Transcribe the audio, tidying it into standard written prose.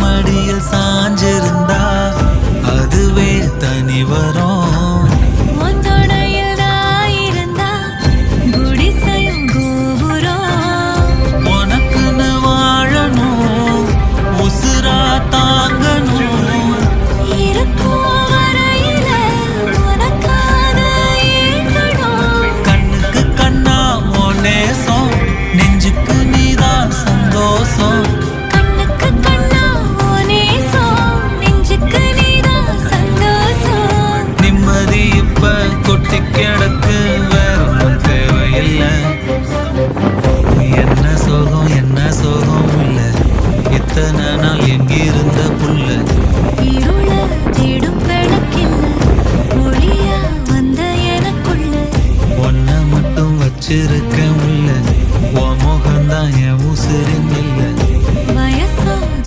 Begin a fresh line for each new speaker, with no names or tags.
மடியில் சாஞ்சிருந்தா அதுவே தனி வரும். உனக்குன்னு வாழணும், உசுரா தாங்கணும். கண்ணுக்கு கண்ணா உன் நேசம், நெஞ்சுக்கு நீதான் சந்தோஷம். நிம்மதி இப்ப கொட்டி கிடக்கு, வேற ஒன்றும் தேவையில்லை. என்ன சோகம் என்ன சோகம் இல்ல, இத்தனை நாள் எங்கிருந்த புள்ள. ஒன்ன மட்டும் வச்சிருக்க முல்ல, உன் முகம்தான் என் உசிரின் இல்லை.